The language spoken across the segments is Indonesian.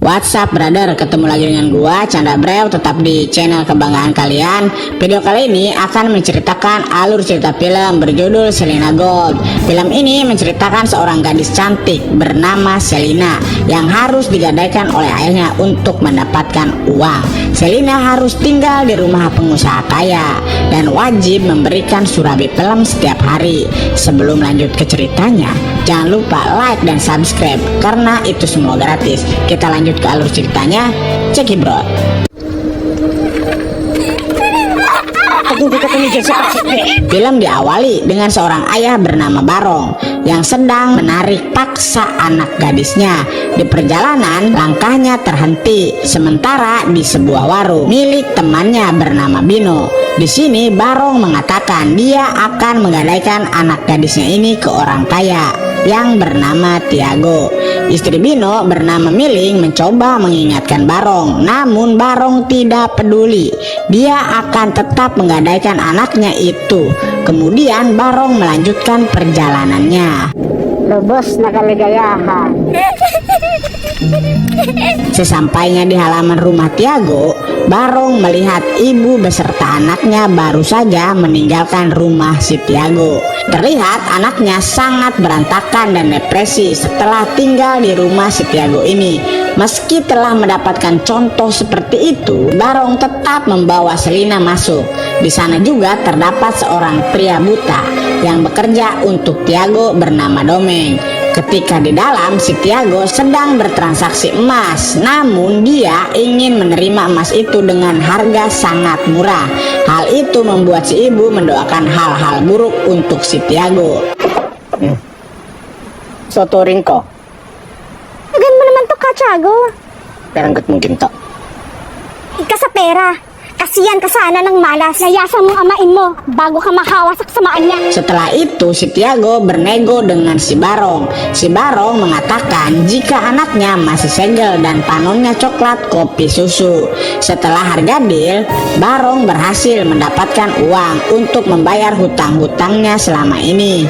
What's up brother, ketemu lagi dengan gua Chandra Brew, tetap di channel kebanggaan kalian. Video kali ini akan menceritakan alur cerita film berjudul Selena Gold. Film ini menceritakan seorang gadis cantik bernama Selena yang harus digadaikan oleh ayahnya untuk mendapatkan uang. Selena harus tinggal di rumah pengusaha kaya dan wajib memberikan surabi film setiap hari. Sebelum lanjut ke ceritanya, jangan lupa like dan subscribe karena itu semua gratis. Kita lanjut ke alur ceritanya, cekidot. Film diawali dengan seorang ayah bernama Barong yang sedang menarik paksa anak gadisnya. Di perjalanan, langkahnya terhenti sementara di sebuah warung milik temannya bernama Bino. Di sini Barong mengatakan dia akan menggadaikan anak gadisnya ini ke orang kaya yang bernama Tiago. Istri Bino bernama Miling mencoba mengingatkan Barong, namun Barong tidak peduli. Dia akan tetap menggadaikan anaknya itu. Kemudian Barong melanjutkan perjalanannya. Lubos nakaligayahan. Sesampainya di halaman rumah Tiago, Barong melihat ibu beserta anaknya baru saja meninggalkan rumah si Tiago. Terlihat anaknya sangat berantakan dan depresi setelah tinggal di rumah si Tiago ini. Meski telah mendapatkan contoh seperti itu, Barong tetap membawa Selena masuk. Di sana juga terdapat seorang pria buta yang bekerja untuk Tiago bernama Domeng. Ketika di dalam, si Tiago sedang bertransaksi emas, namun dia ingin menerima emas itu dengan harga sangat murah. Hal itu membuat si ibu mendoakan hal-hal buruk untuk si Tiago. Soto ringko. Agan mo naman to, Tiago. Peranggot mungkin to. Ika sa pera. Kasiyan ka sana ng malas. Yayasan mo amain mo bago ka makawasak sa maan niya. Setelah itu si Tiago bernego dengan si Barong. Si Barong mengatakan jika anaknya masih segel dan panonnya coklat kopi susu. Setelah harga deal, Barong berhasil mendapatkan uang untuk membayar hutang-hutangnya selama ini.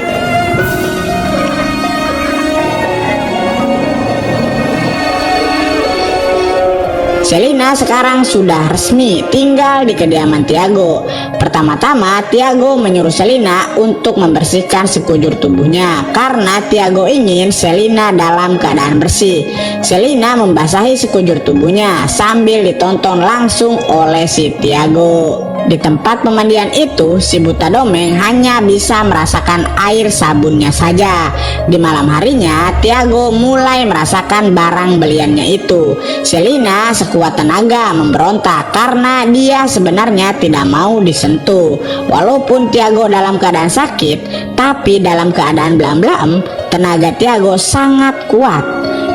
Selena sekarang sudah resmi tinggal di kediaman Tiago. Pertama-tama Tiago menyuruh Selena untuk membersihkan sekujur tubuhnya karena Tiago ingin Selena dalam keadaan bersih. Selena membasahi sekujur tubuhnya sambil ditonton langsung oleh si Tiago. Di tempat pemandian itu, si buta Domeng hanya bisa merasakan air sabunnya saja. Di malam harinya, Tiago mulai merasakan barang beliannya itu. Selena sekuat tenaga memberontak karena dia sebenarnya tidak mau disentuh. Walaupun Tiago dalam keadaan sakit, tapi dalam keadaan belam-belam, tenaga Tiago sangat kuat,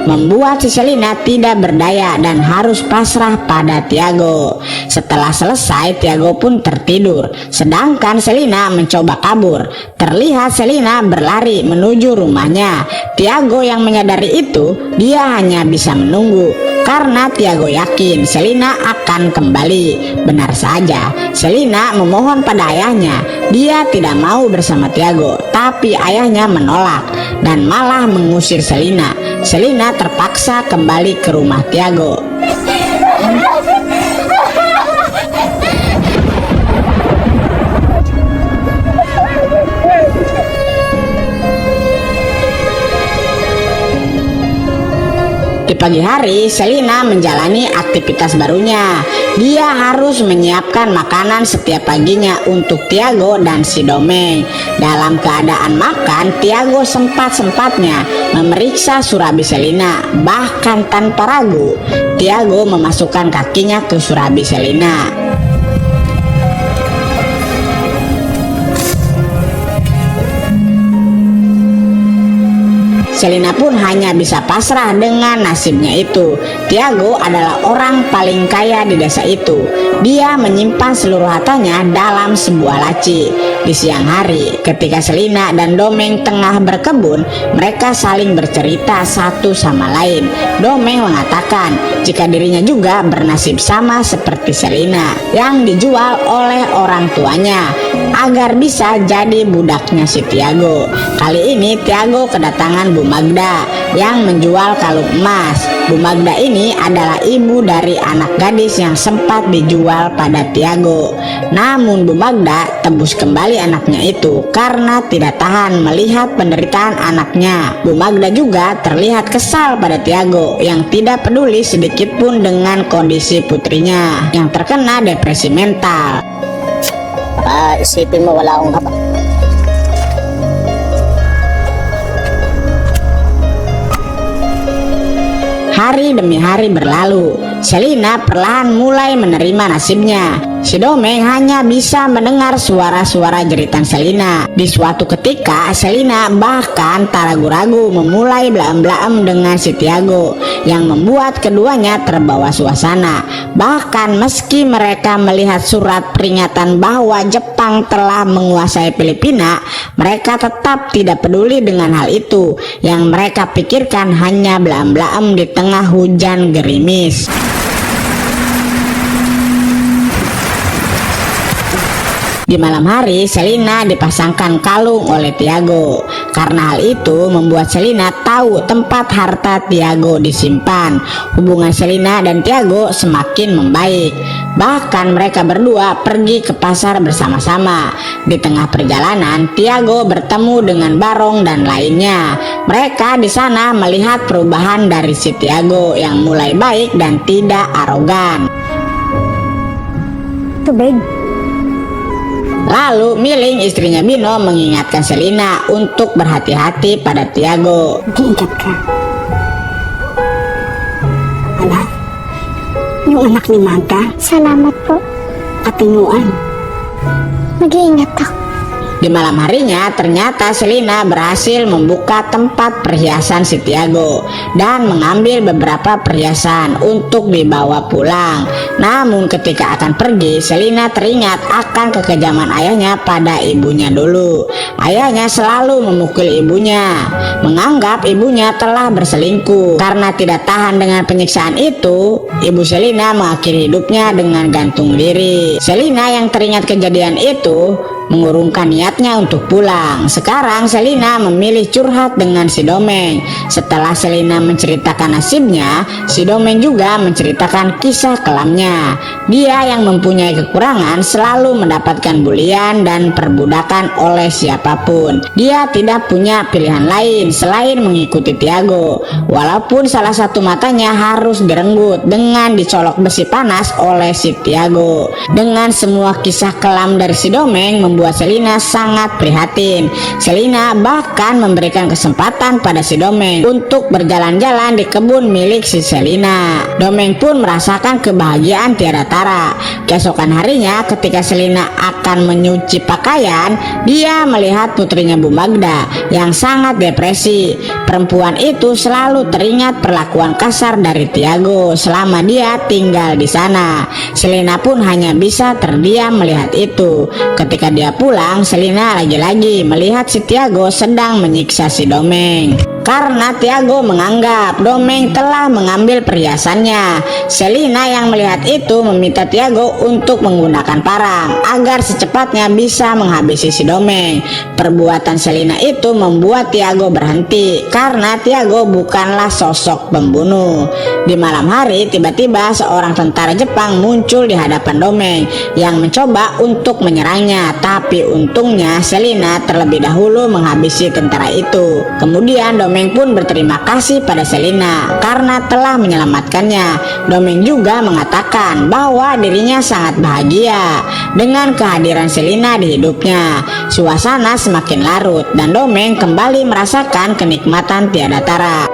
membuat si Selena tidak berdaya dan harus pasrah pada Tiago. Setelah selesai, Tiago pun tertidur, sedangkan Selena mencoba kabur. Terlihat Selena berlari menuju rumahnya. Tiago yang menyadari itu, dia hanya bisa menunggu karena Tiago yakin Selena akan kembali. Benar saja, Selena memohon pada ayahnya. Dia tidak mau bersama Tiago, tapi ayahnya menolak dan malah mengusir Selena. Selena terpaksa kembali ke rumah Tiago. Di pagi hari, Selena menjalani aktivitas barunya. Dia harus menyiapkan makanan setiap paginya untuk Tiago dan si Domeng. Dalam keadaan makan, Tiago sempat-sempatnya memeriksa surabi Selena. Bahkan tanpa ragu, Tiago memasukkan kakinya ke surabi Selena. Selena pun hanya bisa pasrah dengan nasibnya itu. Tiago adalah orang paling kaya di desa itu. Dia menyimpan seluruh hartanya dalam sebuah laci. Di siang hari, ketika Selena dan Domeng tengah berkebun, mereka saling bercerita satu sama lain. Domeng mengatakan jika dirinya juga bernasib sama seperti Selena yang dijual oleh orang tuanya agar bisa jadi budaknya si Tiago. Kali ini Tiago kedatangan Bu Magda yang menjual kalung emas. Bu Magda ini adalah ibu dari anak gadis yang sempat dijual pada Tiago. Namun Bu Magda tebus kembali anaknya itu karena tidak tahan melihat penderitaan anaknya. Bu Magda juga terlihat kesal pada Tiago yang tidak peduli sedikit pun dengan kondisi putrinya yang terkena depresi mental. Isipin mo wala akong haba. Hari demi hari berlalu, Selina perlahan mulai menerima nasibnya. Si Domeng hanya bisa mendengar suara-suara jeritan Selina. Di suatu ketika, Selina bahkan tak ragu-ragu memulai blaem-blaem dengan si Tiago yang membuat keduanya terbawa suasana. Bahkan meski mereka melihat surat peringatan bahwa Jepang telah menguasai Filipina, mereka tetap tidak peduli dengan hal itu. Yang mereka pikirkan hanya blaem-blaem di tengah hujan gerimis. Di malam hari, Selina dipasangkan kalung oleh Tiago. Karena hal itu membuat Selina tahu tempat harta Tiago disimpan. Hubungan Selina dan Tiago semakin membaik. Bahkan mereka berdua pergi ke pasar bersama-sama. Di tengah perjalanan, Tiago bertemu dengan Barong dan lainnya. Mereka di sana melihat perubahan dari si Tiago yang mulai baik dan tidak arogan. Tubig. Lalu Miling, istrinya Bino, mengingatkan Selina untuk berhati-hati pada Tiago. Mag-iingat ka. Anak, yung anak ni Magda. Salamat po. Katinguan. Mag-iingat ako. Di malam harinya ternyata Selina berhasil membuka tempat perhiasan si Tiago dan mengambil beberapa perhiasan untuk dibawa pulang. Namun ketika akan pergi, Selina teringat akan kekejaman ayahnya pada ibunya dulu. Ayahnya selalu memukul ibunya, menganggap ibunya telah berselingkuh. Karena tidak tahan dengan penyiksaan itu, ibu Selina mengakhiri hidupnya dengan gantung diri. Selina yang teringat kejadian itu mengurungkan niatnya untuk pulang. Sekarang Selina memilih curhat dengan si Domeng. Setelah Selina menceritakan nasibnya, si Domeng juga menceritakan kisah kelamnya. Dia yang mempunyai kekurangan selalu mendapatkan bulian dan perbudakan oleh siapapun. Dia tidak punya pilihan lain selain mengikuti Tiago. Walaupun salah satu matanya harus direnggut dengan dicolok besi panas oleh si Tiago. Dengan semua kisah kelam dari si Domeng membuat Selina sangat prihatin. Selina bahkan memberikan kesempatan pada si Domeng untuk berjalan-jalan di kebun milik si Selina. Domeng pun merasakan kebahagiaan tiada tara. Keesokan harinya ketika Selina akan menyuci pakaian, dia melihat putrinya Bu Magda yang sangat depresi. Perempuan itu selalu teringat perlakuan kasar dari Tiago selama dia tinggal di sana. Selina pun hanya bisa terdiam melihat itu. Ketika dia pulang, Selina lagi-lagi melihat si Tiago sedang menyiksa si Domeng. Karena Tiago menganggap Domeng telah mengambil perhiasannya. Selina yang melihat itu meminta Tiago untuk menggunakan parang agar secepatnya bisa menghabisi si Domeng. Perbuatan Selina itu membuat Tiago berhenti karena Tiago bukanlah sosok pembunuh. Di malam hari tiba-tiba seorang tentara Jepang muncul di hadapan Domeng yang mencoba untuk menyerangnya. Tapi untungnya Selina terlebih dahulu menghabisi tentara itu. Kemudian Domeng pun berterima kasih pada Selina karena telah menyelamatkannya. Domeng juga mengatakan bahwa dirinya sangat bahagia dengan kehadiran Selina di hidupnya. Suasana semakin larut dan Domeng kembali merasakan kenikmatan tiada tara.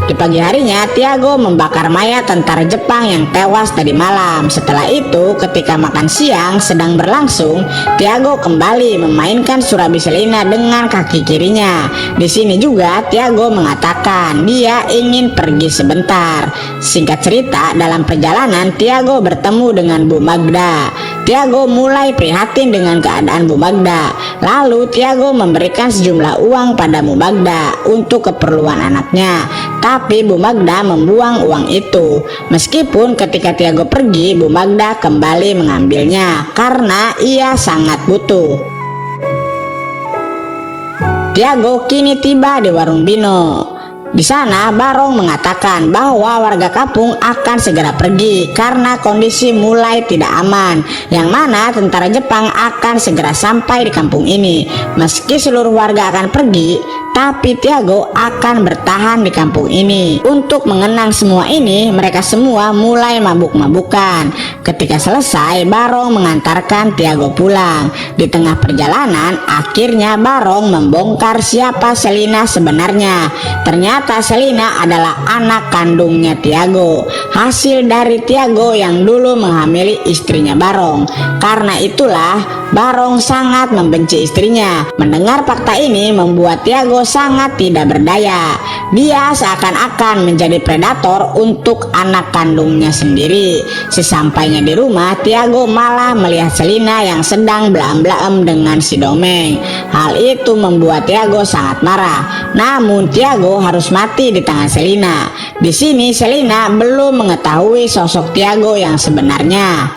Di pagi harinya, Tiago membakar mayat tentara Jepang yang tewas tadi malam. Setelah itu, ketika makan siang sedang berlangsung, Tiago kembali memainkan surabi Selina dengan kaki kirinya. Di sini juga Tiago mengatakan dia ingin pergi sebentar. Singkat cerita, dalam perjalanan Tiago bertemu dengan Bu Magda. Tiago mulai prihatin dengan keadaan Bu Magda. Lalu Tiago memberikan sejumlah uang pada Bu Magda untuk keperluan anaknya. Tapi Bu Magda membuang uang itu. Meskipun ketika Tiago pergi, Bu Magda kembali mengambilnya karena ia sangat butuh. Tiago kini tiba di warung Bino. Di sana Barong mengatakan bahwa warga kampung akan segera pergi karena kondisi mulai tidak aman, yang mana tentara Jepang akan segera sampai di kampung ini. Meski seluruh warga akan pergi, tapi Tiago akan bertahan di kampung ini. Untuk mengenang semua ini, mereka semua mulai mabuk-mabukan. Ketika selesai, Barong mengantarkan Tiago pulang. Di tengah perjalanan, akhirnya Barong membongkar siapa Selina sebenarnya. Ternyata Selina adalah anak kandungnya Tiago, hasil dari Tiago yang dulu menghamili istrinya Barong. Karena itulah Barong sangat membenci istrinya. Mendengar fakta ini membuat Tiago sangat tidak berdaya. Dia seakan-akan menjadi predator untuk anak kandungnya sendiri. Sesampainya di rumah, Tiago malah melihat Selina yang sedang belaem-belaem dengan si Domeng. Hal itu membuat Tiago sangat marah. Namun Tiago harus mati di tangan Selina. Di sini Selina belum mengetahui sosok Tiago yang sebenarnya.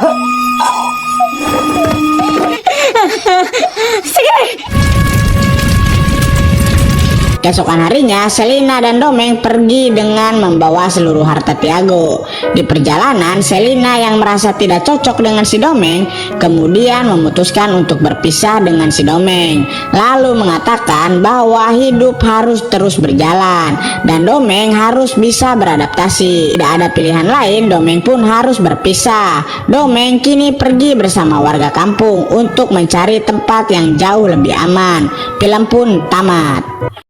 Keesokan harinya, Selina dan Domeng pergi dengan membawa seluruh harta Tiago. Di perjalanan, Selina yang merasa tidak cocok dengan si Domeng kemudian memutuskan untuk berpisah dengan si Domeng, lalu mengatakan bahwa hidup harus terus berjalan dan Domeng harus bisa beradaptasi. Tidak ada pilihan lain, Domeng pun harus berpisah. Domeng kini pergi bersama warga kampung untuk mencari tempat yang jauh lebih aman. Film pun tamat.